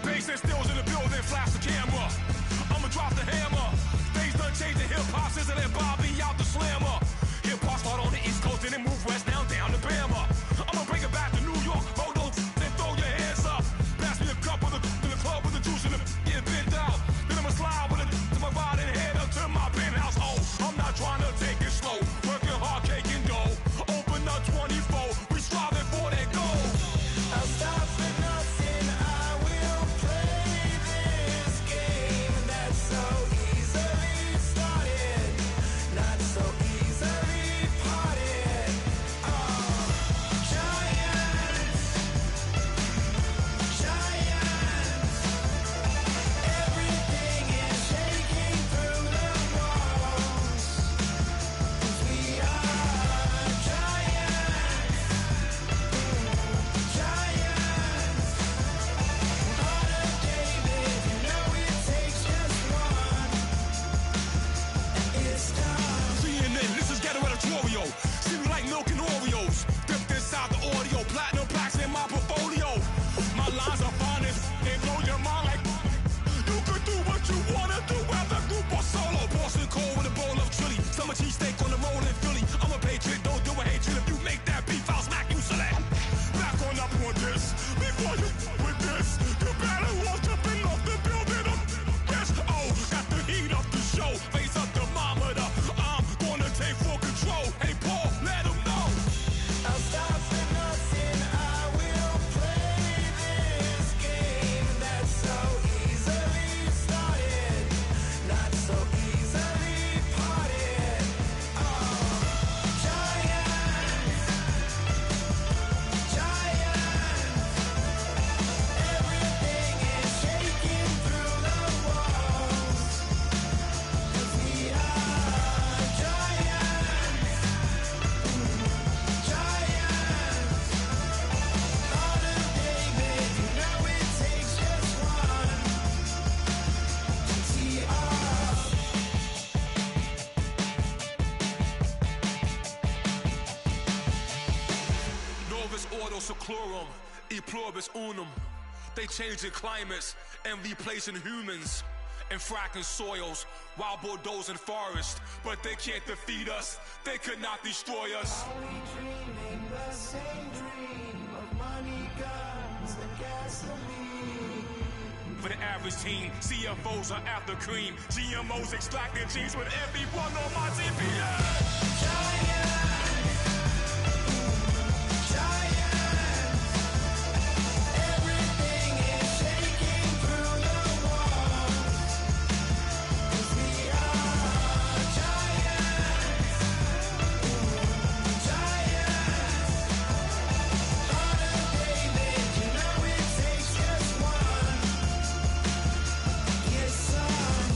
Bass and stills in the building, flash the camera. I'ma drop the hammer. Things done changing, hip-hop sizzling and Bobby out the slammer. Hip-hop start on the East Coast and then move west down to Bama. I'ma bring it back to New York, hold those and throw your hands up. Pass me a cup with in the club with the juice in the getting bent out. Then I'ma slide with it to my ride and head up to my penthouse. Oh, I'm not trying to take it slow, working hard, cake and dough. Open up 24, we striving for that goal. I'll stop for nothing, I will play this game that's so easily started, not so easily parted. Giants, everything is shaking through the walls, 'cause we are giants. Heart of David, you know it takes just one, and it's time. CNN, this is ghetto editorial. See me like milk and Oreos. Dipped inside the audio, platinum plaques in my portfolio. My lines are finest, they blow your mind like you could do what you wanna do, whether group or solo. Boston cold with a bowl of chili, summer cheesesteak on the roll in Philly. I'm a patriot, don't do a hatred. If you make that beef, I'll smack you silly. Back on up on this, before you with this, you better walk jumping off the building. Yes, oh, got the heat up the show, face up thermometer. I'm gonna take full control. Hey Paul, let him know. I'll stop for nothing, I will play this game that's so easily started, not so easily parted. Giants, everything is shaking through the walls, 'cause we are giants. Heart of David, you know it takes just one to tee off. Novus ordo seclorum, e pluribus unum. They changing climates and replacing humans and fracking soils, wild bulldozing forests. But they can't defeat us, they could not destroy us. Are we dreaming the same dream of money, guns, and gasoline? For the average team, CFOs are after cream. GMOs extracting genes with everyone on my TPS. Everything is shaking through the walls, 'cause we are giants. Heart of David, you know it takes just one. Yes, son.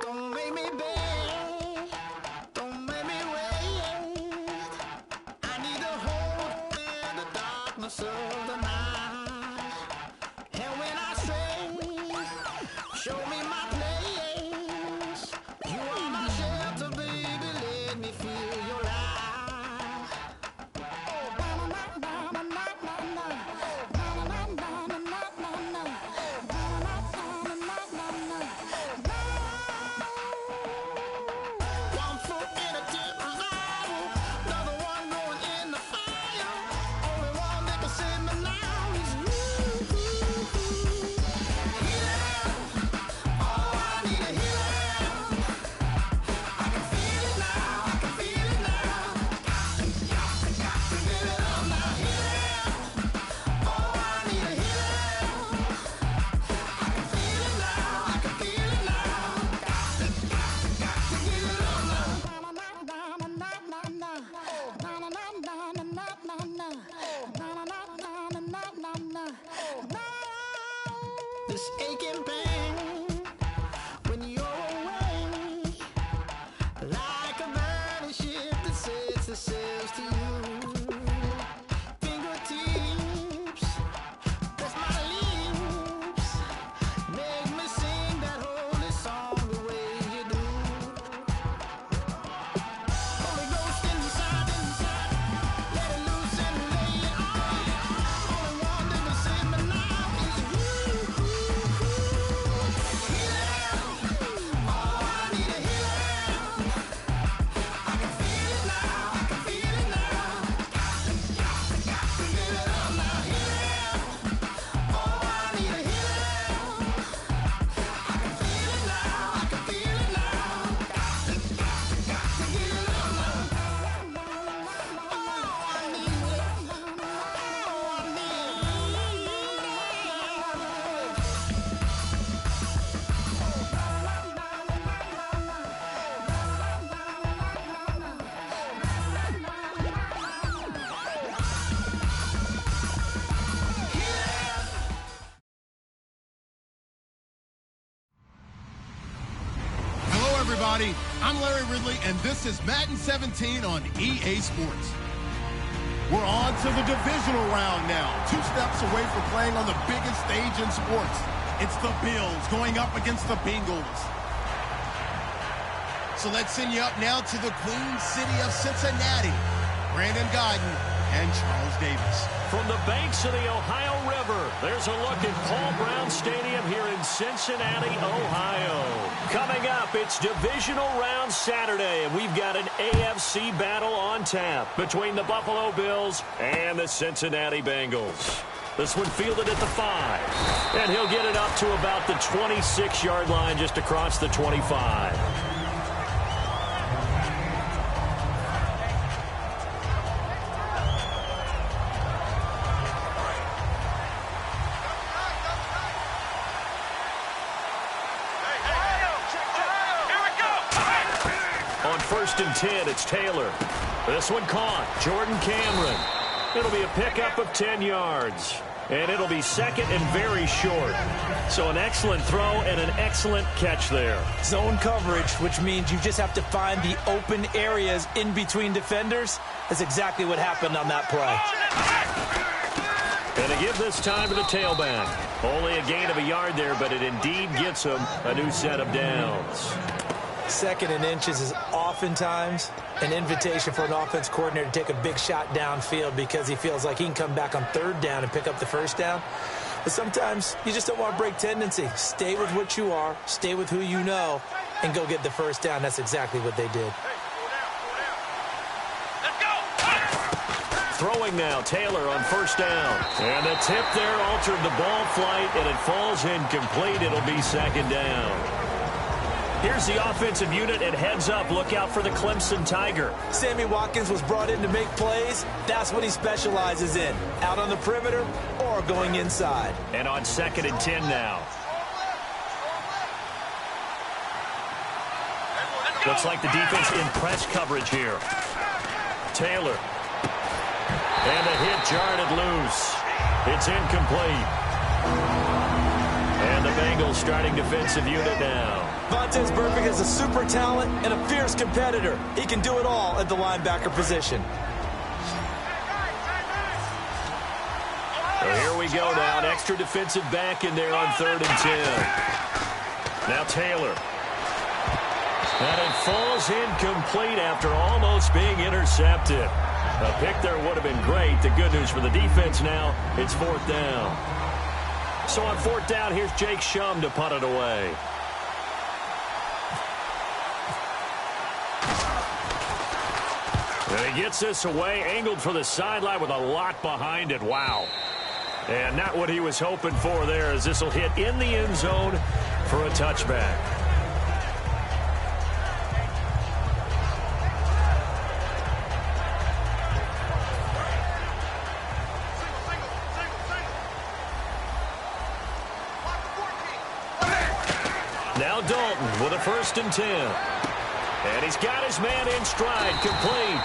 Don't make me beg, don't make me wait. I need to hold in the darkness of the night. And when I stray, show me my place. You are my shelter, baby, let me feel your light. One foot in a deep revival, another one going in the fire. Only one that can save me now is you. Healing, oh, I need a healing. I can feel it now, I can feel it now. Got to get it on now. Healing, oh, I need a healing. I can feel it now, I can feel it now. Got to get it on now. This aching pain when you're away, everybody. I'm Larry Ridley, and this is Madden 17 on EA Sports. We're on to the divisional round now. 2 steps away from playing on the biggest stage in sports. It's the Bills going up against the Bengals. So let's send you up now to the Queen City of Cincinnati. Brandon Godden and Charles Davis. From the banks of the Ohio River, there's a look at Paul Brown Stadium here in Cincinnati, Ohio. Coming up, it's Divisional Round Saturday, and we've got an AFC battle on tap between the Buffalo Bills and the Cincinnati Bengals. This one fielded at the 5, and he'll get it up to about the 26-yard line just across the 25. On 1st and 10, it's Taylor. This one caught. Jordan Cameron. It'll be a pickup of 10 yards. And it'll be second and very short. So an excellent throw and an excellent catch there. Zone coverage, which means you just have to find the open areas in between defenders. That's exactly what happened on that play. And to give this time to the tailback. Only a gain of a yard there, but it indeed gets him a new set of downs. 2nd and inches is oftentimes an invitation for an offense coordinator to take a big shot downfield because he feels like he can come back on 3rd down and pick up the 1st down. But sometimes you just don't want to break tendency. Stay with what you are, stay with who you know, and go get the 1st down. That's exactly what they did. Throwing now, Taylor on 1st down. And the tip there altered the ball flight, and it falls incomplete. It'll be 2nd down. Here's the offensive unit, and heads up, look out for the Clemson Tiger. Sammy Watkins was brought in to make plays. That's what he specializes in, out on the perimeter or going inside. And on 2nd and 10 now. Looks like the defense in press coverage here. Taylor. And the hit jarred it loose. It's incomplete. And the Bengals starting defensive unit now. Vontaze Burfict is a super talent and a fierce competitor. He can do it all at the linebacker position. So here we go now. An extra defensive back in there on 3rd and 10. Now Taylor. And it falls incomplete after almost being intercepted. A pick there would have been great. The good news for the defense now, it's 4th down. So on 4th down, here's Jake Shum to punt it away. And he gets this away, angled for the sideline with a lot behind it. Wow. And not what he was hoping for there, as this will hit in the end zone for a touchback. Now Dalton with a 1st and 10. And he's got his man in stride, complete.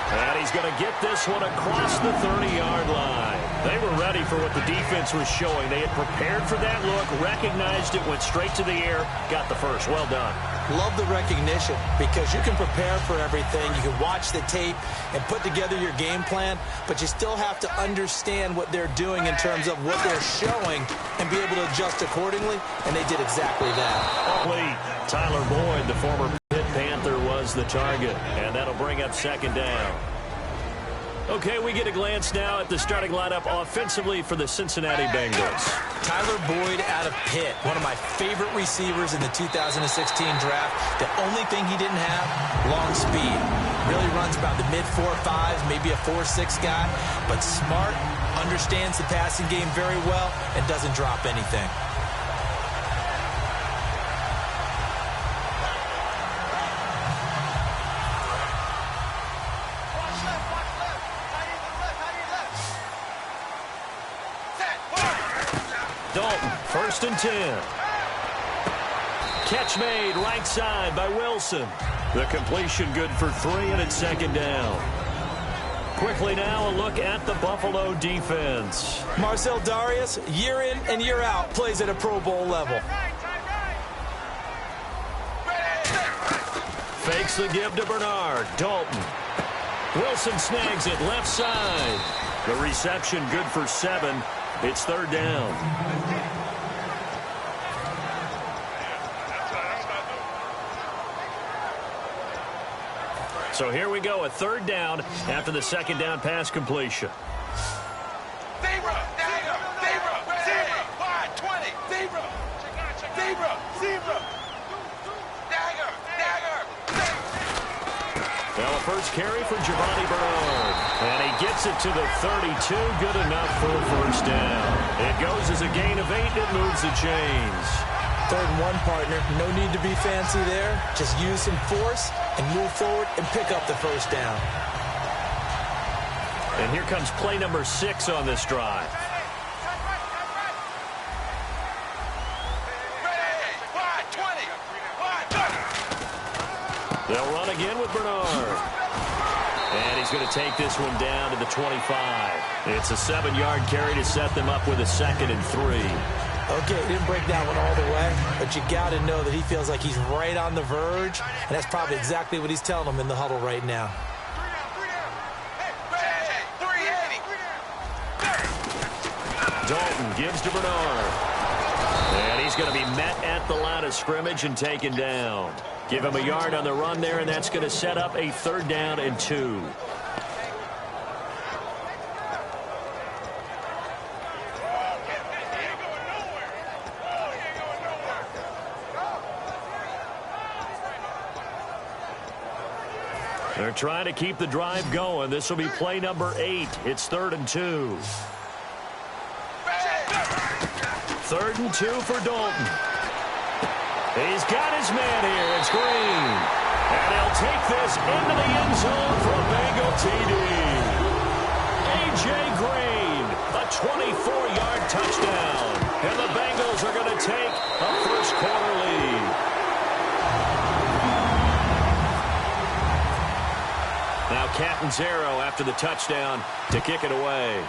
And he's going to get this one across the 30-yard line. They were ready for what the defense was showing. They had prepared for that look, recognized it, went straight to the air, got the first. Well done. Love the recognition because you can prepare for everything. You can watch the tape and put together your game plan, but you still have to understand what they're doing in terms of what they're showing and be able to adjust accordingly, and they did exactly that. Tyler Boyd, the former Pitt Panther, was the target, and that'll bring up 2nd down. Okay, we get a glance now at the starting lineup offensively for the Cincinnati Bengals. Tyler Boyd out of Pitt, one of my favorite receivers in the 2016 draft. The only thing he didn't have, long speed. Really runs about the mid-4.5s, maybe a 4.6 guy, but smart, understands the passing game very well, and doesn't drop anything. Dalton, 1st and 10. Catch made right side by Wilson. The completion good for 3, and it's 2nd down. Quickly now, a look at the Buffalo defense. Marcel Darius, year in and year out, plays at a Pro Bowl level. Fakes the give to Bernard. Dalton. Wilson snags it left side. The reception good for 7. It's third down. So here we go, a third down after the second down pass completion. Well, a first carry for Giovanni Bernard. And he gets it to the 32. Good enough for a first down. It goes as a gain of 8. It moves the chains. 3rd and 1, partner. No need to be fancy there. Just use some force and move forward and pick up the first down. And here comes play number 6 on this drive. They'll run again with Bernard. And he's going to take this one down to the 25. It's a 7-yard carry to set them up with a 2nd and 3. Okay, he didn't break that one all the way, but you got to know that he feels like he's right on the verge, and that's probably exactly what he's telling them in the huddle right now. Dalton gives to Bernard. And he's going to be met at the line of scrimmage and taken down. Give him a yard on the run there, and that's going to set up a 3rd down and 2. They're trying to keep the drive going. This will be play number 8. It's 3rd and 2. 3rd and 2 for Dalton. He's got his man here. It's Green. And he'll take this into the end zone for a Bengal TD. A.J. Green, a 24-yard touchdown. And the Bengals are going to take a first-quarter lead. Now Catanzaro after the touchdown to kick it away.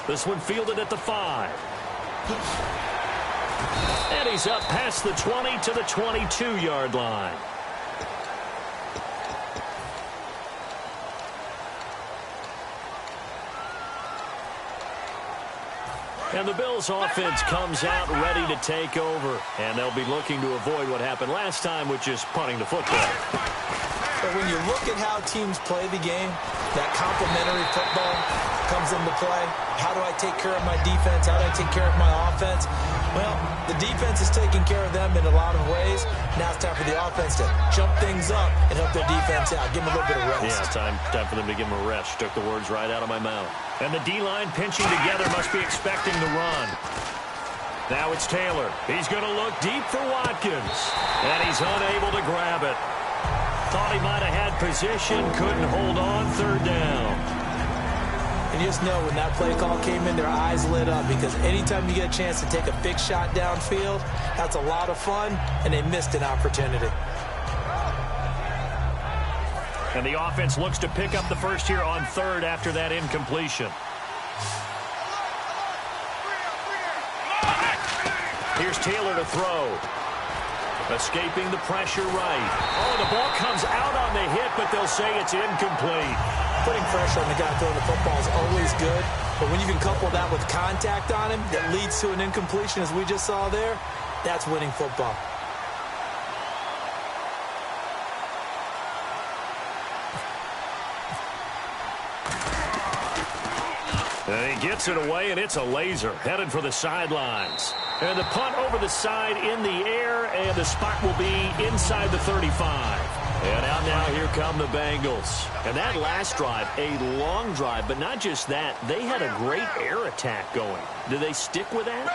This one fielded at the 5. And he's up past the 20 to the 22-yard line. And the Bills offense comes out ready to take over. And they'll be looking to avoid what happened last time, which is punting the football. But when you look at how teams play the game, that complementary football comes into play. How do I take care of my defense? How do I take care of my offense? Well, the defense is taking care of them in a lot of ways. Now it's time for the offense to jump things up and help their defense out. Give them a little bit of rest. Yeah, time for them to give them a rest. Took the words right out of my mouth. And the D-line pinching together must be expecting the run. Now it's Taylor. He's going to look deep for Watkins. And he's unable to grab it. Thought he might have had position. Couldn't hold on. 3rd down. And you just know when that play call came in, their eyes lit up, because anytime you get a chance to take a big shot downfield, that's a lot of fun, and they missed an opportunity. And the offense looks to pick up the first here on 3rd after that incompletion. Here's Taylor to throw. Escaping the pressure right. Oh, the ball comes out on the hit, but they'll say it's incomplete. Putting pressure on the guy throwing the football is always good, but when you can couple that with contact on him that leads to an incompletion, as we just saw there, that's winning football. And he gets it away, and it's a laser headed for the sidelines. And the punt over the side in the air, and the spot will be inside the 35. And out now, here come the Bengals. And that last drive, a long drive, but not just that. They had a great air attack going. Do they stick with that?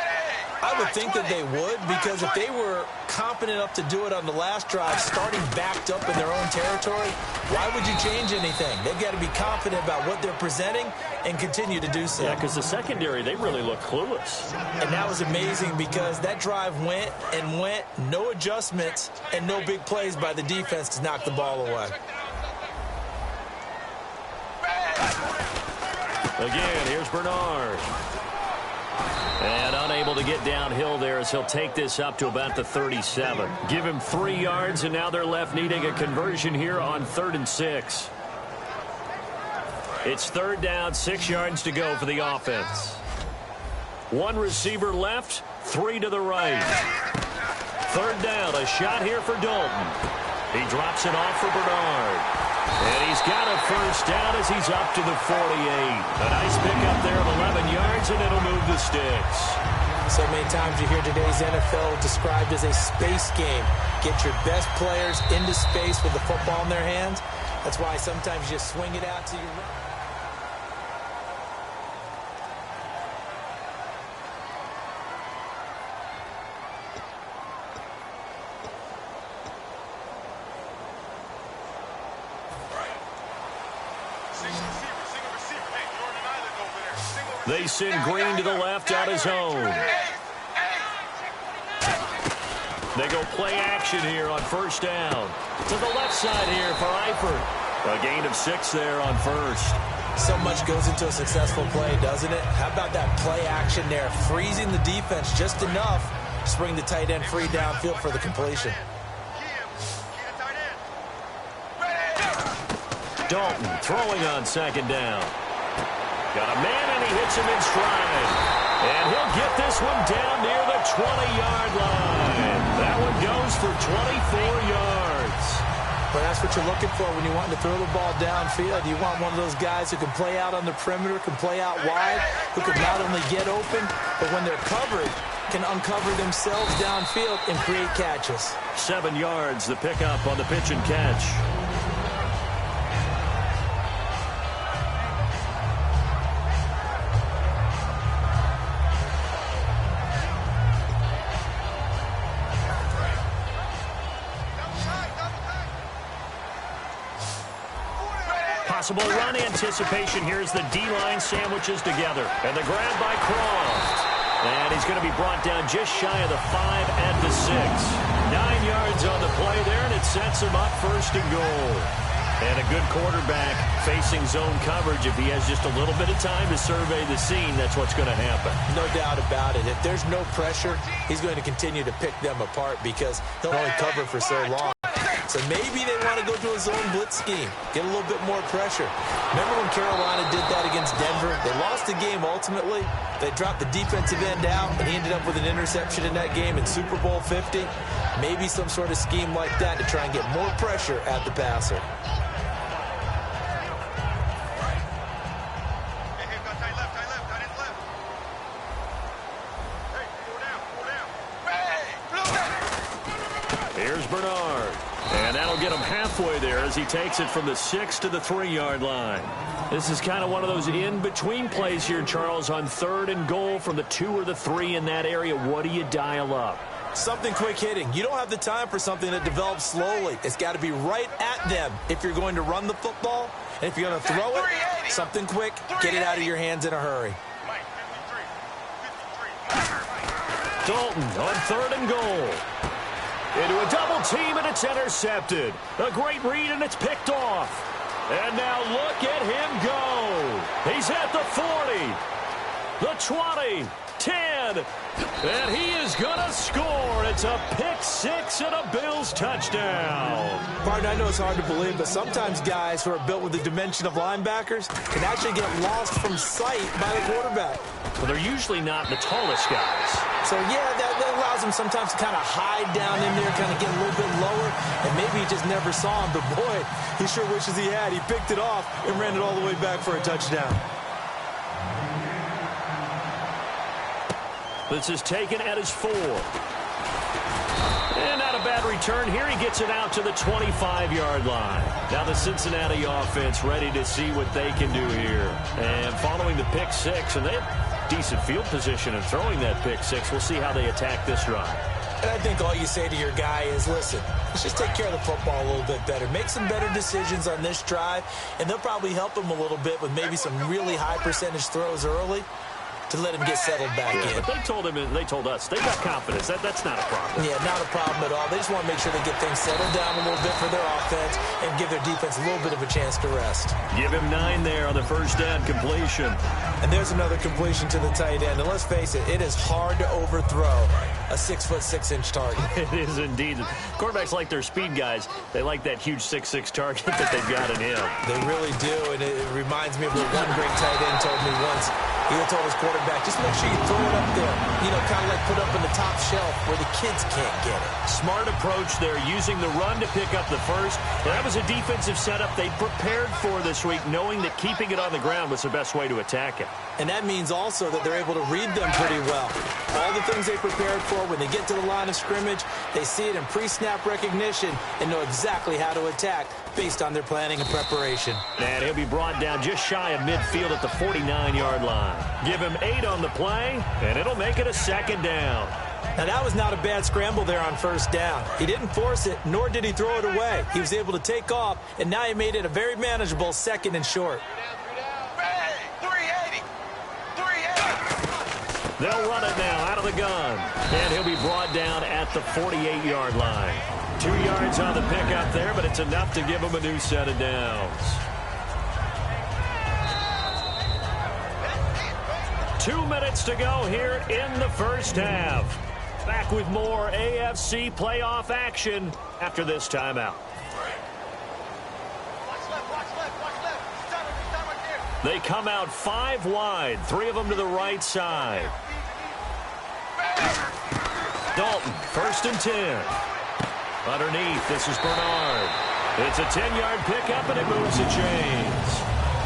I would think that they would, because if they were competent enough to do it on the last drive, starting backed up in their own territory, why would you change anything? They've got to be confident about what they're presenting and continue to do so. Yeah, because the secondary, they really look clueless. And that was amazing, because that drive went and went, no adjustments and no big plays by the defense to knock the ball away. Again, here's Bernard. And unable to get downhill there as he'll take this up to about the 37. Give him 3 yards, and now they're left needing a conversion here on 3rd and 6. It's 3rd down, 6 yards to go for the offense. 1 receiver left, 3 to the right. 3rd down, a shot here for Dalton. He drops it off for Bernard. And he's got a 1st down as he's up to the 48. A nice pickup there of 11 yards, and it'll move the sticks. So many times you hear today's NFL described as a space game. Get your best players into space with the football in their hands. That's why sometimes you just swing it out to your right. They send Green to the left on his own. They go play action here on 1st down. To the left side here for Eifert. A gain of 6 there on 1st. So much goes into a successful play, doesn't it? How about that play action there? Freezing the defense just enough to bring the tight end free downfield for the completion. Dalton throwing on 2nd down. Got a man, and he hits him in stride. And he'll get this one down near the 20-yard line. That one goes for 24 yards. But that's what you're looking for when you want to throw the ball downfield. You want one of those guys who can play out on the perimeter, can play out wide, who can not only get open, but when they're covered, can uncover themselves downfield and create catches. 7 yards, the pickup on the pitch and catch. Possible run anticipation. Here's the D-line sandwiches together. And the grab by Croft. And he's going to be brought down just shy of the 5 at the 6. 9 yards on the play there, and it sets him up 1st and goal. And a good quarterback facing zone coverage. If he has just a little bit of time to survey the scene, that's what's going to happen. No doubt about it. If there's no pressure, he's going to continue to pick them apart because he'll only cover for so long. So maybe they want to go to a zone blitz scheme, get a little bit more pressure. Remember when Carolina did that against Denver? They lost the game ultimately. They dropped the defensive end out, and he ended up with an interception in that game in Super Bowl 50. Maybe some sort of scheme like that to try and get more pressure at the passer. Here's Bernard. And that'll get him halfway there as he takes it from the 6 to the 3-yard line. This is kind of one of those in-between plays here, Charles, on 3rd and goal from the 2 or the 3 in that area. What do you dial up? Something quick hitting. You don't have the time for something that develops slowly. It's got to be right at them if you're going to run the football. And if you're going to throw it, something quick, get it out of your hands in a hurry. Dalton on 3rd and goal. Into a double team, and it's intercepted. A great read, and it's picked off. And now look at him go. He's at the 40, the 20, 10, and he is going to score. It's a pick-6 and a Bills touchdown. Partner, I know it's hard to believe, but sometimes guys who are built with the dimension of linebackers can actually get lost from sight by the quarterback. Well, they're usually not the tallest guys. So, yeah, that allows him sometimes to kind of hide down in there, kind of get a little bit lower, and maybe he just never saw him. But, boy, he sure wishes he had. He picked it off and ran it all the way back for a touchdown. This is taken at his 4. And not a bad return here. He gets it out to the 25-yard line. Now the Cincinnati offense ready to see what they can do here. And following the pick-6, and they have decent field position and throwing that pick-6. We'll see how they attack this drive. And I think all you say to your guy is, listen, let's just take care of the football a little bit better. Make some better decisions on this drive, and they'll probably help him a little bit with maybe some really high percentage throws early to let him get settled back in. But they told us, they got confidence. That's not a problem. Yeah, not a problem at all. They just want to make sure they get things settled down a little bit for their offense and give their defense a little bit of a chance to rest. Give him 9 there on the first down completion. And there's another completion to the tight end. And let's face it, it is hard to overthrow a 6'6" target. It is indeed. Quarterbacks like their speed guys. They like that huge 6'6" target that they've got in him. They really do, and it reminds me of what one great tight end told me once. He told his quarterback, just make sure you throw it up there. You know, kind of like put up in the top shelf where the kids can't get it. Smart approach there, using the run to pick up the first. That was a defensive setup they prepared for this week, knowing that keeping it on the ground was the best way to attack it. And that means also that they're able to read them pretty well. All the things they prepared for, when they get to the line of scrimmage, they see it in pre-snap recognition and know exactly how to attack based on their planning and preparation. And he'll be brought down just shy of midfield at the 49-yard line. Give him 8 on the play, and it'll make it a second down. Now, that was not a bad scramble there on first down. He didn't force it, nor did he throw it away. He was able to take off, and now he made it a very manageable 2nd and short. They'll run it now out of the gun. And he'll be brought down at the 48-yard line. 2 yards on the pickup there, but it's enough to give him a new set of downs. 2 minutes to go here in the first half. Back with more AFC playoff action after this timeout. They come out 5 wide, 3 of them to the right side. Dalton, 1st and 10. Underneath, this is Bernard. It's a 10-yard pickup, and it moves the chains.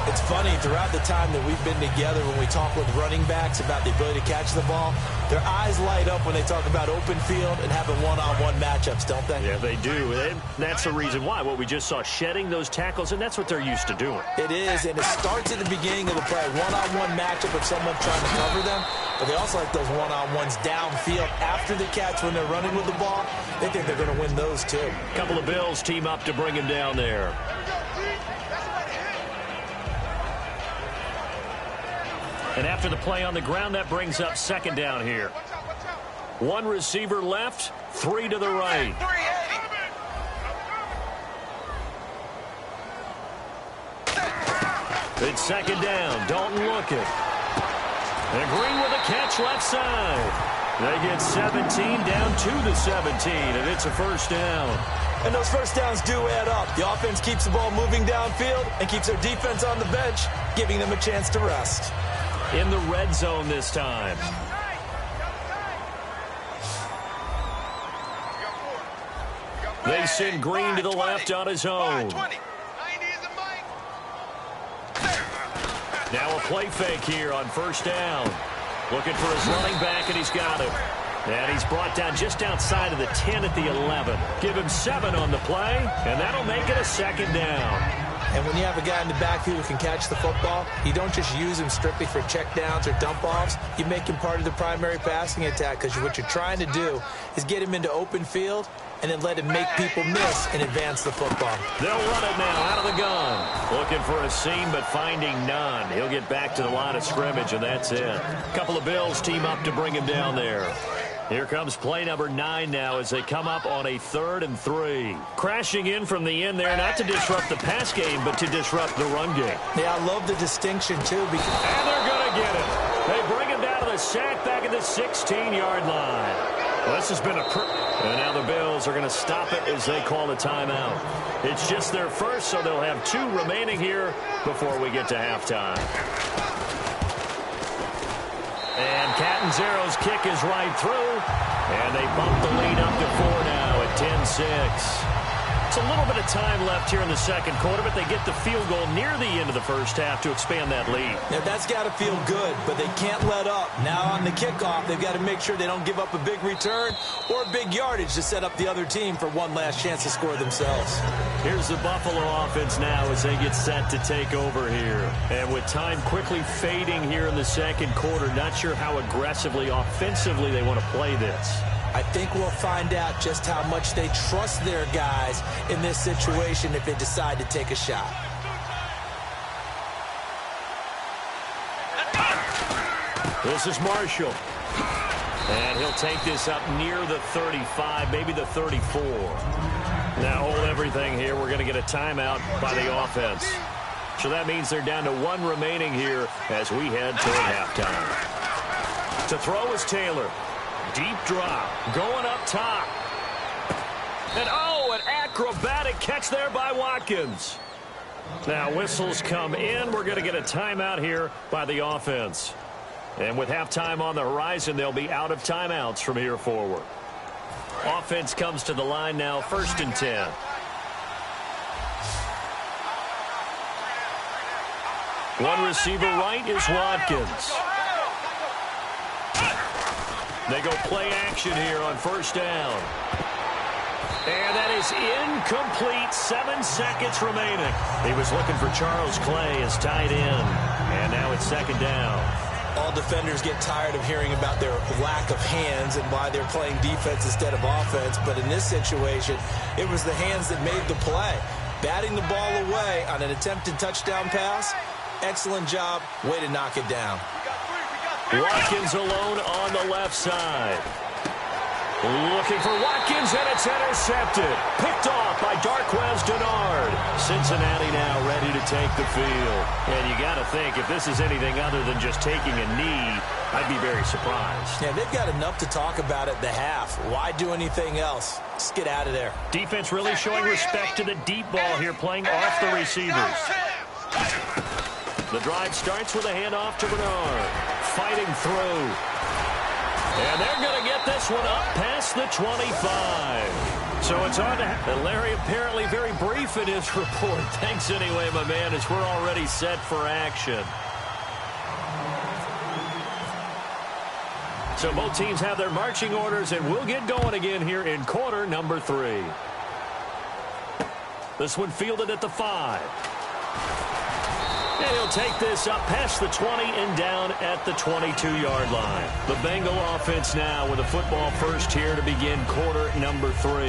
It's funny, throughout the time that we've been together, when we talk with running backs about the ability to catch the ball, their eyes light up when they talk about open field and having one-on-one matchups, don't they? Yeah, they do. And that's the reason why. What we just saw, shedding those tackles, and that's what they're used to doing. It is, and it starts at the beginning of the play. One-on-one matchup if someone's trying to cover them, but they also like those one-on-ones downfield after the catch when they're running with the ball. They think they're going to win those, too. A couple of Bills team up to bring him down there. And after the play on the ground, that brings up 2nd down here. 1 receiver left, 3 to the right. It's 2nd down. Dalton looking. And Green with a catch left side. They get 17 down to the 17, and it's a first down. And those first downs do add up. The offense keeps the ball moving downfield and keeps their defense on the bench, giving them a chance to rest. In the red zone this time. They send Green to the left on his own. Now a play fake here on first down. Looking for his running back, and he's got him. And he's brought down just outside of the 10 at the 11. Give him 7 on the play, and that'll make it a 2nd down. And when you have a guy in the backfield who can catch the football, you don't just use him strictly for checkdowns or dump-offs. You make him part of the primary passing attack, because what you're trying to do is get him into open field and then let him make people miss and advance the football. They'll run it now out of the gun. Looking for a seam, but finding none. He'll get back to the line of scrimmage, and that's it. A couple of Bills team up to bring him down there. Here comes play number 9 now as they come up on a 3rd and 3. Crashing in from the end there, not to disrupt the pass game, but to disrupt the run game. Yeah, I love the distinction, too. And they're going to get it. They bring him down to the sack back at the 16-yard line. Well, this has been and now the Bills are going to stop it as they call a timeout. It's just their first, so they'll have 2 remaining here before we get to halftime. And Catanzaro's kick is right through. And they bump the lead up to 4 now at 10-6. It's a little bit of time left here in the second quarter, but they get the field goal near the end of the first half to expand that lead. Now, that's got to feel good, but they can't let up. Now on the kickoff, they've got to make sure they don't give up a big return or a big yardage to set up the other team for one last chance to score themselves. Here's the Buffalo offense now as they get set to take over here. And with time quickly fading here in the second quarter, not sure how aggressively, offensively they want to play this. I think we'll find out just how much they trust their guys in this situation if they decide to take a shot. This is Marshall. And he'll take this up near the 35, maybe the 34. Now hold everything here. We're going to get a timeout by the offense. So that means they're down to 1 remaining here as we head toward halftime. To throw is Taylor. Deep drop. Going up top. And an acrobatic catch there by Watkins. Now whistles come in. We're going to get a timeout here by the offense. And with halftime on the horizon, they'll be out of timeouts from here forward. Offense comes to the line now, 1st and 10. One receiver right is Watkins. They go play action here on 1st down. And that is incomplete. 7 seconds remaining. He was looking for Charles Clay as tight end. And now it's 2nd down. All defenders get tired of hearing about their lack of hands and why they're playing defense instead of offense. But in this situation, it was the hands that made the play. Batting the ball away on an attempted touchdown pass. Excellent job. Way to knock it down. Watkins alone on the left side. Looking for Watkins, and it's intercepted. Picked off by Darquez Dennard. Cincinnati now ready to take the field. And you got to think, if this is anything other than just taking a knee, I'd be very surprised. Yeah, they've got enough to talk about at the half. Why do anything else? Just get out of there. Defense really showing respect to the deep ball here, playing off the receivers. The drive starts with a handoff to Bernard. Fighting through. And they're going to get this one up past the 25. So it's on to and Larry apparently very brief in his report. Thanks anyway, my man, as we're already set for action. So both teams have their marching orders, and we'll get going again here in quarter number 3. This one fielded at the 5. And he'll take this up past the 20 and down at the 22-yard line. The Bengal offense now with a football first here to begin quarter number 3.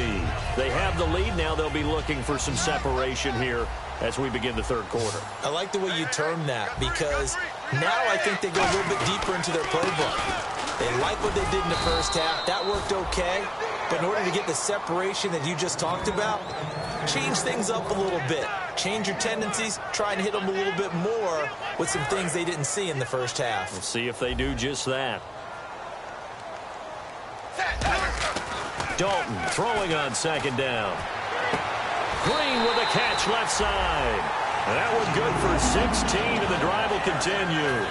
They have the lead. Now they'll be looking for some separation here as we begin the 3rd quarter. I like the way you term that, because now I think they go a little bit deeper into their playbook. They like what they did in the first half. That worked okay. But in order to get the separation that you just talked about, change things up a little bit. Change your tendencies, try and hit them a little bit more with some things they didn't see in the first half. We'll see if they do just that. Dalton throwing on 2nd down. Green with a catch left side. And that was good for 16, and the drive will continue.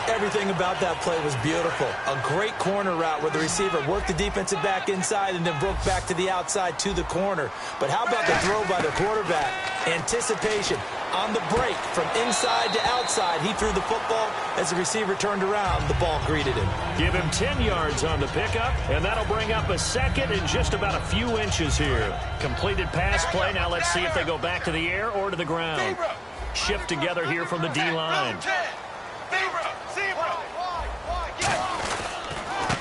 Everything about that play was beautiful. A great corner route where the receiver worked the defensive back inside and then broke back to the outside to the corner. But how about the throw by the quarterback? Anticipation on the break from inside to outside. He threw the football. As the receiver turned around, the ball greeted him. Give him 10 yards on the pickup, and that'll bring up a 2nd and just about a few inches here. Completed pass play. Now let's see if they go back to the air or to the ground. Shift together here from the D-line.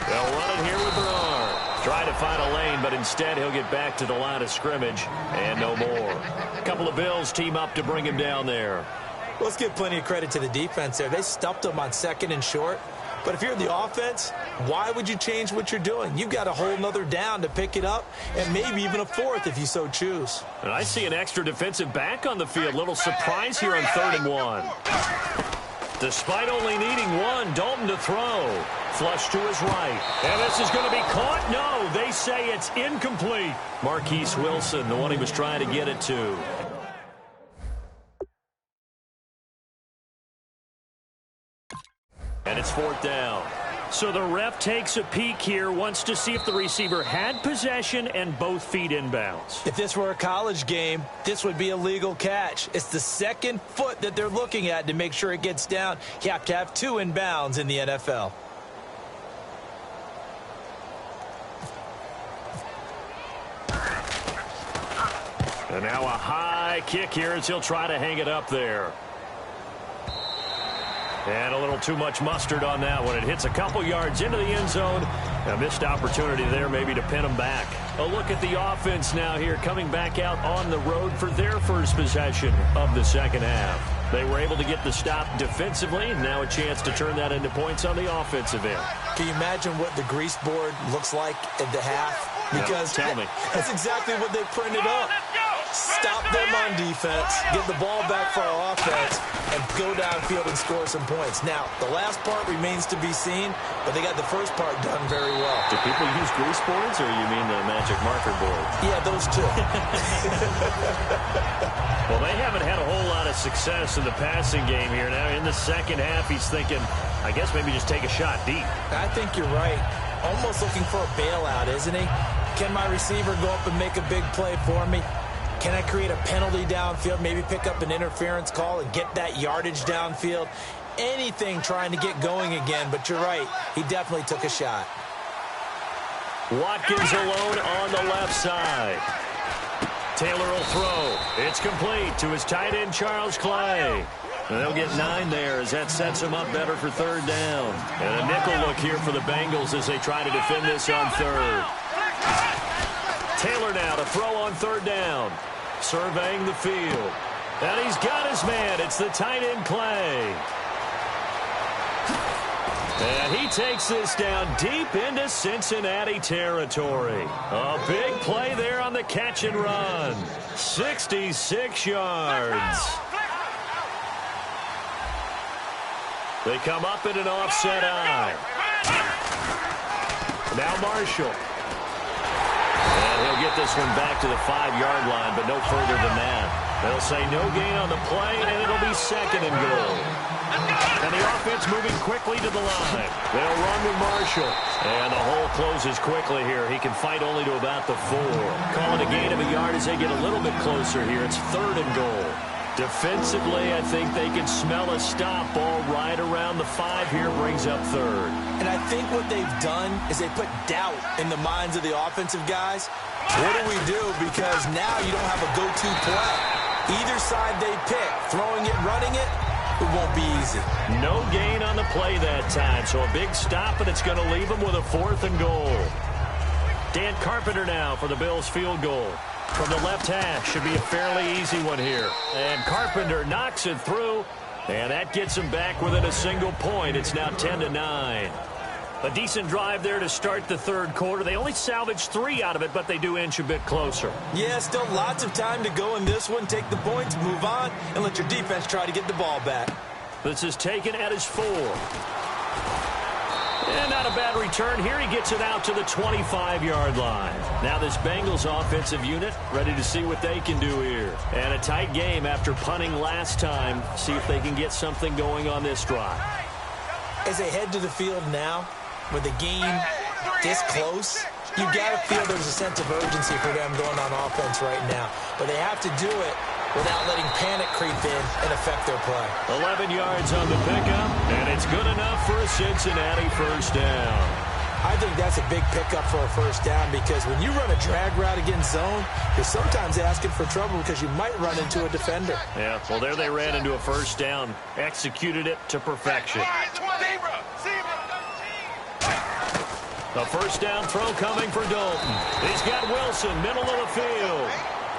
They'll run it here with Bernard. Try to find a lane, but instead he'll get back to the line of scrimmage and no more. A couple of Bills team up to bring him down there. Let's give plenty of credit to the defense there. They stuffed him on 2nd and short. But if you're the offense, why would you change what you're doing? You've got a whole nother down to pick it up, and maybe even a 4th if you so choose. And I see an extra defensive back on the field. Little surprise here on 3rd and 1. Despite only needing 1, Dalton to throw. Flush to his right. And this is going to be caught. No, they say it's incomplete. Marquise Wilson, the one he was trying to get it to. And it's 4th down. So the ref takes a peek here, wants to see if the receiver had possession and both feet inbounds. If this were a college game, this would be a legal catch. It's the 2nd foot that they're looking at to make sure it gets down. You have to have 2 inbounds in the NFL. And now a high kick here as he'll try to hang it up there. And a little too much mustard on that one. It hits a couple yards into the end zone. A missed opportunity there maybe to pin them back. A look at the offense now here, coming back out on the road for their first possession of the 2nd half. They were able to get the stop defensively. Now a chance to turn that into points on the offensive end. Can you imagine what the grease board looks like at the half? Because tell me. That's exactly what they printed up. Stop them on defense, get the ball back for our offense, and go downfield and score some points. Now, the last part remains to be seen, but they got the first part done very well. Do people use grease boards, or you mean the magic marker board? Yeah, those two. Well, they haven't had a whole lot of success in the passing game here. Now, in the second half, he's thinking, I guess maybe just take a shot deep. I think you're right. Almost looking for a bailout, isn't he? Can my receiver go up and make a big play for me? Can I create a penalty downfield, maybe pick up an interference call and get that yardage downfield? Anything trying to get going again, but you're right. He definitely took a shot. Watkins alone on the left side. Taylor will throw. It's complete to his tight end, Charles Clay. And they'll get 9 there as that sets them up better for third down. And a nickel look here for the Bengals as they try to defend this on third. Taylor now to throw on third down. Surveying the field. And he's got his man. It's the tight end Clay. And he takes this down deep into Cincinnati territory. A big play there on the catch and run. 66 yards. They come up in an offset eye. Now Marshall. And he'll get this one back to the 5-yard line, but no further than that. They'll say no gain on the play, and it'll be second and goal. And the offense moving quickly to the line. They'll run with Marshall. And the hole closes quickly here. He can fight only to about the 4. Calling a gain of a yard as they get a little bit closer here. It's third and goal. Defensively, I think they can smell a stop. Ball right around the 5 here, brings up third. And I think what they've done is they put doubt in the minds of the offensive guys. What do we do? Because now you don't have a go-to play. Either side they pick, throwing it, running it, it won't be easy. No gain on the play that time, so a big stop, and it's going to leave them with a 4th and goal. Dan Carpenter now for the Bills field goal. From the left hash, should be a fairly easy one here. And Carpenter knocks it through, and that gets him back within a single point. It's now 10-9. A decent drive there to start the third quarter. They only salvaged 3 out of it, but they do inch a bit closer. Yeah, still lots of time to go in this one. Take the points, move on, and let your defense try to get the ball back. This is taken at his 4. And not a bad return here. He gets it out to the 25-yard line. Now this Bengals offensive unit ready to see what they can do here. And a tight game after punting last time. See if they can get something going on this drive. As they head to the field now, with the game this close, you got to feel there's a sense of urgency for them going on offense right now. But they have to do it without letting panic creep in and affect their play. 11 yards on the pickup, and it's good enough for a Cincinnati first down. I think that's a big pickup for a first down because when you run a drag route against zone, you're sometimes asking for trouble because you might run into a defender. Yeah, well, there they ran into a first down, executed it to perfection. The first down throw coming for Dalton. He's got Wilson, middle of the field.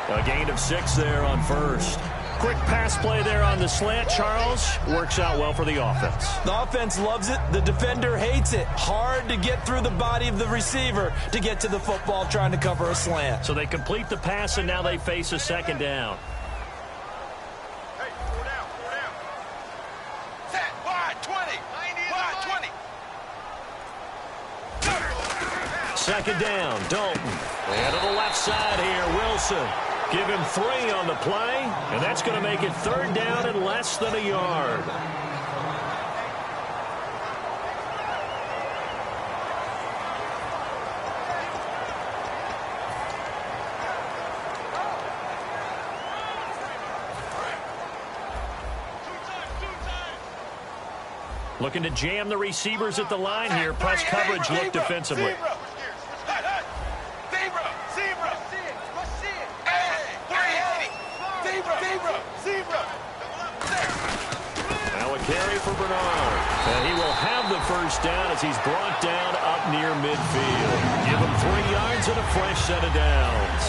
A gain of 6 there on first. Quick pass play there on the slant. Charles works out well for the offense. The offense loves it. The defender hates it. Hard to get through the body of the receiver to get to the football trying to cover a slant. So they complete the pass, and now they face a second down. Hey, 4 down, 4 down. Set, wide, 20. Wide, 20. Second down, Dalton. And to the left side here, Wilson. Give him 3 on the play, and that's going to make it third down and less than a yard. Looking to jam the receivers at the line here. Press coverage, look defensively. Now a carry for Bernard. And he will have the first down as he's brought down up near midfield. Give him 3 yards and a fresh set of downs.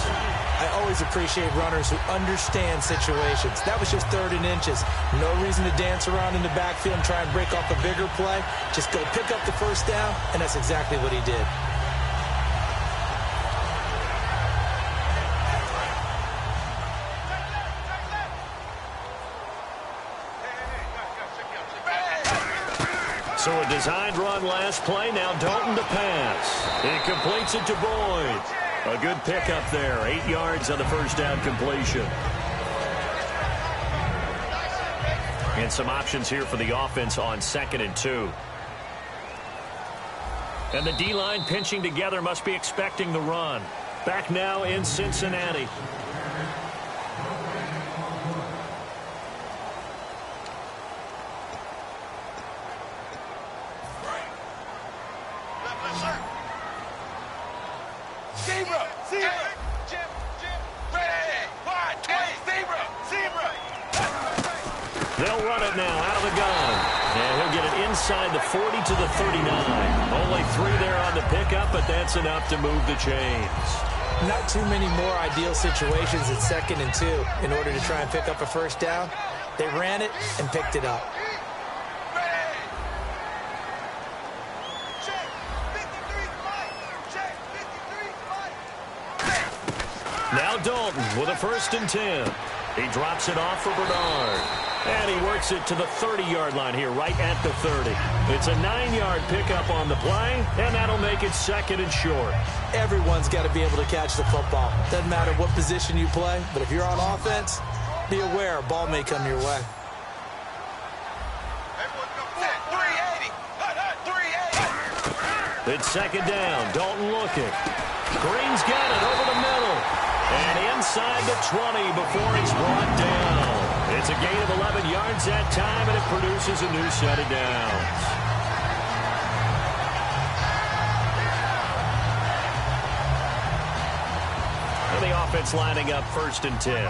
I always appreciate runners who understand situations. That was just 3rd and inches. No reason to dance around in the backfield and try and break off a bigger play. Just go pick up the first down, and that's exactly what he did. So a designed run last play. Now Dalton to pass. He completes it to Boyd. A good pickup there. 8 yards on the first down completion. And some options here for the offense on 2nd and 2. And the D-line pinching together, must be expecting the run. Back now in Cincinnati. They'll run it now out of the gun. And he'll get it inside the 40 to the 39. Only 3 there on the pickup, but that's enough to move the chains. Not too many more ideal situations at 2nd and 2 in order to try and pick up a first down. They ran it and picked it up. Now Dalton with a 1st and 10. He drops it off for Bernard. And he works it to the 30-yard line here, right at the 30. It's a 9-yard pickup on the play, and that'll make it 2nd and short. Everyone's got to be able to catch the football. Doesn't matter what position you play, but if you're on offense, be aware a ball may come your way. It's 2nd down. Dalton looking. Green's got it over the middle. And inside the 20 before he's brought down. It's a gain of 11 yards that time, and it produces a new set of downs. And the offense lining up 1st and 10.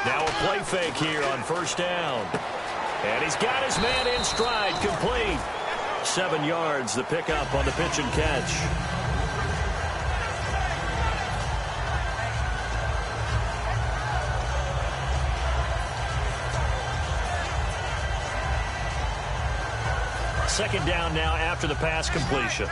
Now a play fake here on 1st down. And he's got his man in stride, complete. 7 yards, the pickup on the pitch and catch. Second down now after the pass completion.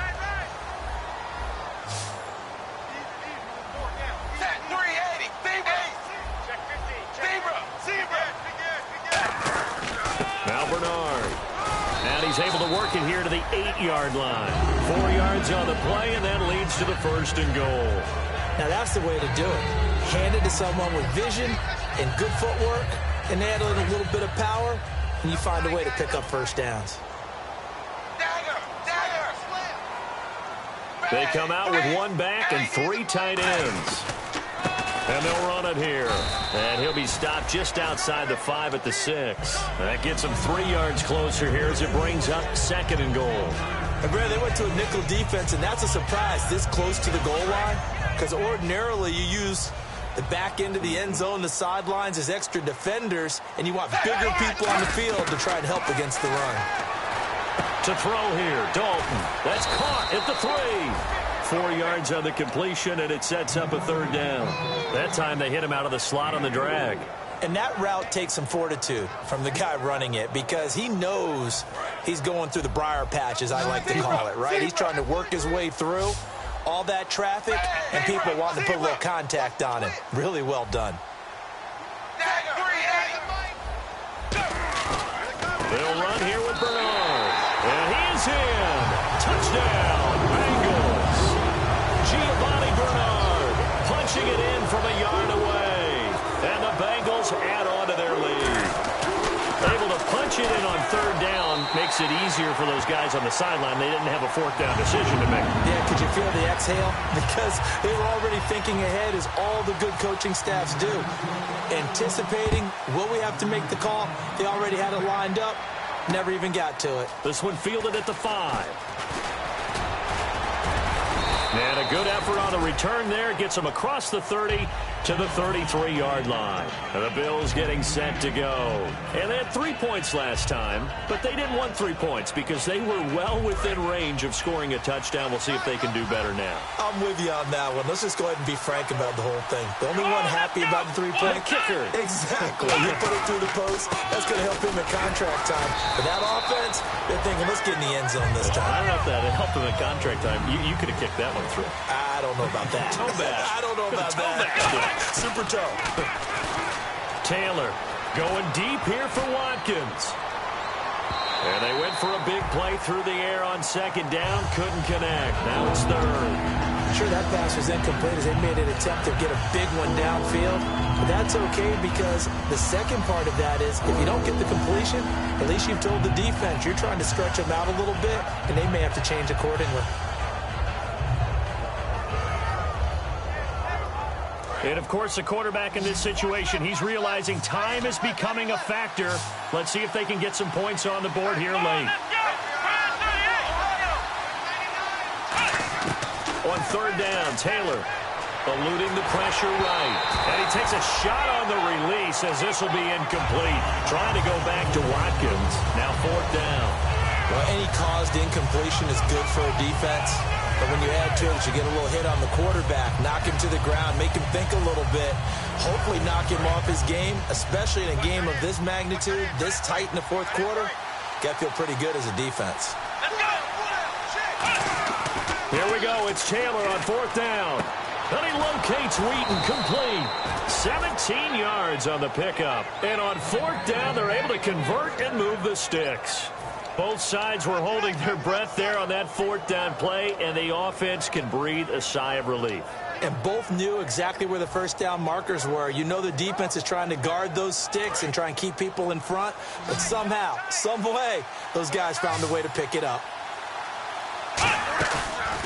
Now Bernard. And he's able to work it here to the 8-yard line. 4 yards on the play, and that leads to the 1st and goal. Now that's the way to do it. Hand it to someone with vision and good footwork, and add in a little bit of power, and you find a way to pick up first downs. They come out with 1 back and 3 tight ends. And they'll run it here. And he'll be stopped just outside the 5 at the 6. That gets him 3 yards closer here as it brings up 2nd and goal. And Brad, they went to a nickel defense, and that's a surprise this close to the goal line. Because ordinarily you use the back end of the end zone, the sidelines as extra defenders, and you want bigger people on the field to try and help against the run. To throw here, Dalton. That's caught at the 3. 4 yards on the completion, and it sets up a 3rd down. That time they hit him out of the slot on the drag. And that route takes some fortitude from the guy running it, because he knows he's going through the briar patch, as I like to call it, right? He's trying to work his way through all that traffic and people wanting to put a little contact on him. Really well done. They'll run here with Bernard. And he is in. Touchdown, Bengals. Giovanni Bernard punching it in from a yard away. And the Bengals add on to their lead. Able to punch it in on 3rd down makes it easier for those guys on the sideline. They didn't have a 4th down decision to make. Yeah, could you feel the exhale? Because they were already thinking ahead, as all the good coaching staffs do. Anticipating, will we have to make the call? They already had it lined up. Never even got to it. This one fielded at the 5. And a good effort on the return there. Gets him across the 30 to the 33-yard line. And the Bills getting set to go. And they had 3 points last time, but they didn't want 3 points because they were well within range of scoring a touchdown. We'll see if they can do better now. I'm with you on that one. Let's just go ahead and be frank about the whole thing. The only one happy about the 3-point kicker. Exactly. You put it through the post. That's going to help him in contract time. But that offense, they're thinking, let's get in the end zone this time. I don't know if that helped him in contract time. You could have kicked that one through. I don't know about that. Toe bash. I don't know about that. Super toe. Taylor going deep here for Watkins. And they went for a big play through the air on second down. Couldn't connect. Now it's third. Sure, that pass was incomplete as they made an attempt to get a big one downfield. But that's okay because the second part of that is if you don't get the completion, at least you've told the defense you're trying to stretch them out a little bit, and they may have to change accordingly. And, of course, the quarterback in this situation, he's realizing time is becoming a factor. Let's see if they can get some points on the board here late. On third down, Taylor eluding the pressure right. And he takes a shot on the release as this will be incomplete. Trying to go back to Watkins. Now fourth down. Well, any caused incompletion is good for a defense. But when you add to it, you get a little hit on the quarterback, knock him to the ground, make him think a little bit, hopefully knock him off his game, especially in a game of this magnitude, this tight in the fourth quarter. Got to feel pretty good as a defense. Here we go. It's Taylor on fourth down. And he locates Wheaton complete. 17 yards on the pickup. And on fourth down, they're able to convert and move the sticks. Both sides were holding their breath there on that fourth down play, and the offense can breathe a sigh of relief. And both knew exactly where the first down markers were. You know the defense is trying to guard those sticks and try and keep people in front, but somehow, some way, those guys found a way to pick it up.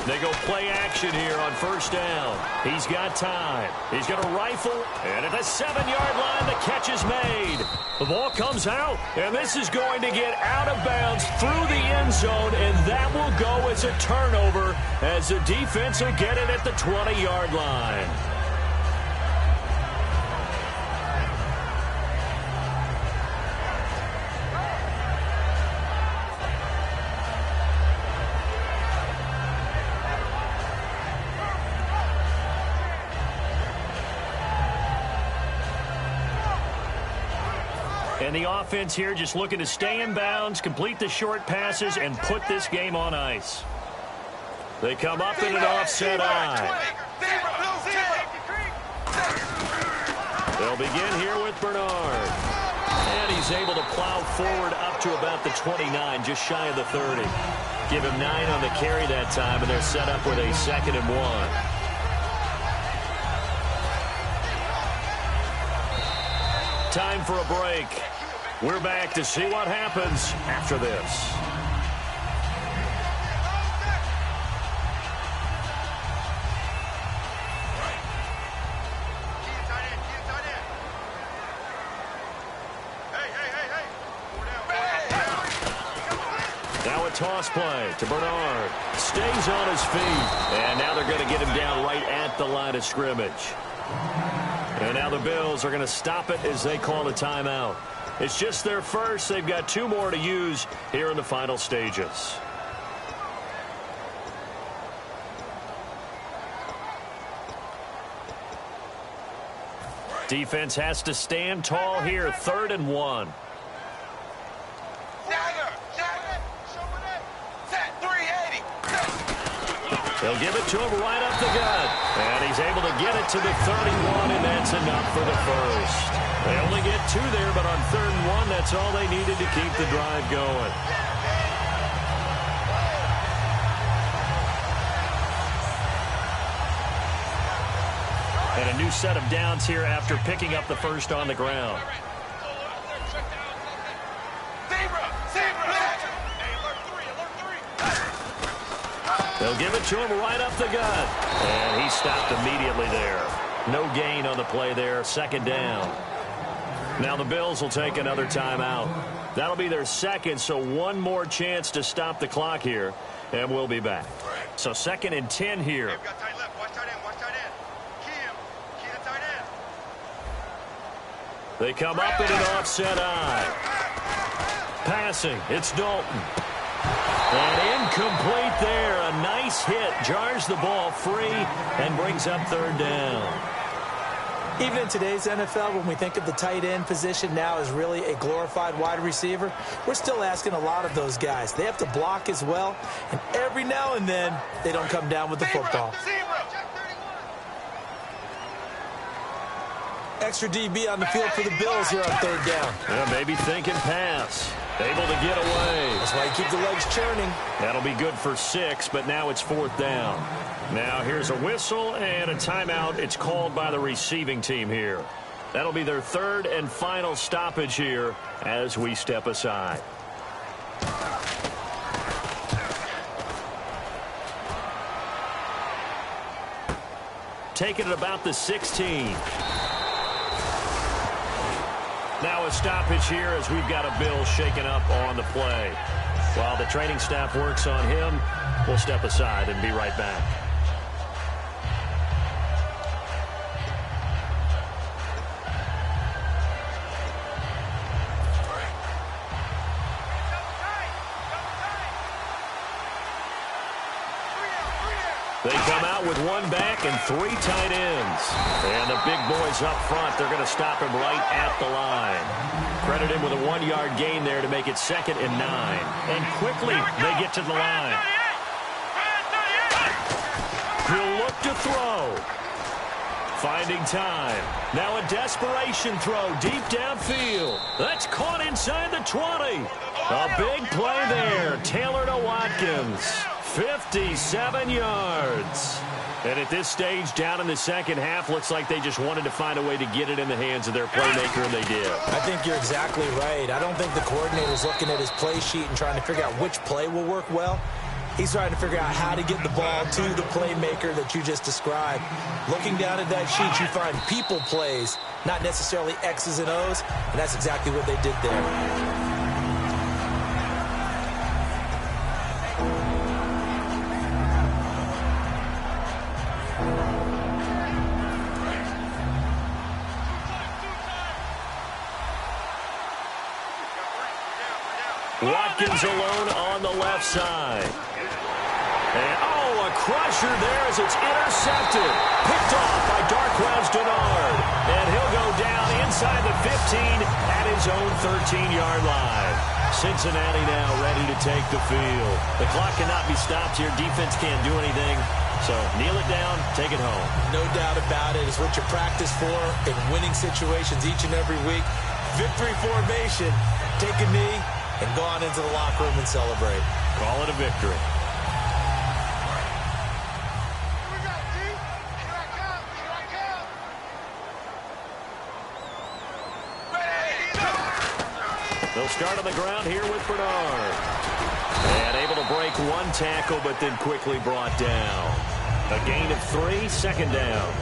They go play action here on first down. He's got time. He's got a rifle, and at the 7-yard line, the catch is made. The ball comes out, and this is going to get out of bounds through the end zone, and that will go as a turnover as the defense will get it at the 20-yard line. And the offense here just looking to stay in bounds, complete the short passes, and put this game on ice. They come up in an offset eye. They'll begin here with Bernard. And he's able to plow forward up to about the 29, just shy of the 30. Give him 9 on the carry that time, and they're set up with a 2nd and 1. Time for a break. We're back to see what happens after this. Now a toss play to Bernard. Stays on his feet. And now they're going to get him down right at the line of scrimmage. And now the Bills are going to stop it as they call a timeout. It's just their first. They've got 2 more to use here in the final stages. Defense has to stand tall here. 3rd and 1. They'll give it to him right up the gut. And he's able to get it to the 31, and that's enough for the first. They only get 2 there, but on 3rd and 1, that's all they needed to keep the drive going. And a new set of downs here after picking up the first on the ground. They'll give it to him right up the gut. And he stopped immediately there. No gain on the play there. 2nd down. Now the Bills will take another timeout. That'll be their 2nd, so 1 more chance to stop the clock here. And we'll be back. So 2nd and 10 here. They come up in an offset eye. Passing, it's Dalton. And incomplete there. A nice hit. Jars the ball free and brings up third down. Even in today's NFL, when we think of the tight end position now as really a glorified wide receiver, we're still asking a lot of those guys. They have to block as well, and every now and then, they don't come down with the football. Extra DB on the field for the Bills here on third down. Yeah, maybe thinking pass. Able to get away. That's why you keep the legs churning. That'll be good for 6, but now it's fourth down. Now here's a whistle and a timeout. It's called by the receiving team here. That'll be their third and final stoppage here as we step aside. Taking it about the 16. Now a stoppage here as we've got a Bill shaken up on the play. While the training staff works on him, we'll step aside and be right back. They come out with one back and 3 tight ends. And the big boys up front, they're going to stop him right at the line. Credit him with a 1-yard gain there to make it 2nd and 9. And quickly, they get to the line. He'll look to throw. Finding time. Now a desperation throw deep downfield. That's caught inside the 20. A big play there. Taylor to Watkins. 57 yards. And at this stage, down in the second half, looks like they just wanted to find a way to get it in the hands of their playmaker, and they did. I think you're exactly right. I don't think the coordinator's looking at his play sheet and trying to figure out which play will work well. He's trying to figure out how to get the ball to the playmaker that you just described. Looking down at that sheet, you find people plays, not necessarily X's and O's, and that's exactly what they did there. Watkins alone on the left side. And, a crusher there as it's intercepted. Picked off by Darquez Denard. And he'll go down inside the 15 at his own 13-yard line. Cincinnati now ready to take the field. The clock cannot be stopped here. Defense can't do anything. So kneel it down, take it home. No doubt about it. It's what you practice for in winning situations each and every week. Victory formation. Take a knee and go on into the locker room and celebrate. Call it a victory. They'll start on the ground here with Bernard. And able to break one tackle, but then quickly brought down. A gain of 3, second down.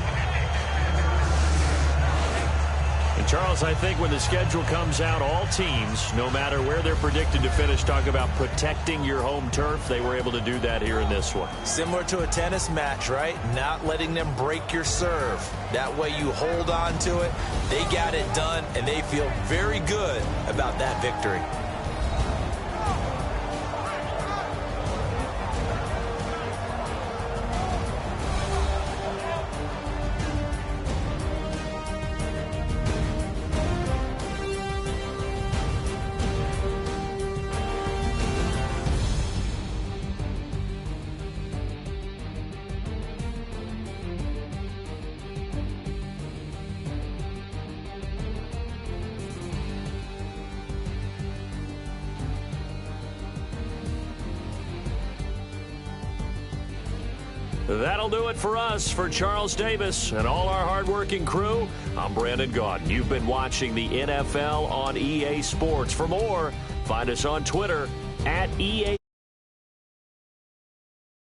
And Charles, I think when the schedule comes out, all teams, no matter where they're predicted to finish, talk about protecting your home turf. They were able to do that here in this one. Similar to a tennis match, right? Not letting them break your serve. That way you hold on to it. They got it done, and they feel very good about that victory. That'll do it for us. For Charles Davis and all our hardworking crew, I'm Brandon Gaudin. You've been watching the NFL on EA Sports. For more, find us on Twitter @EA.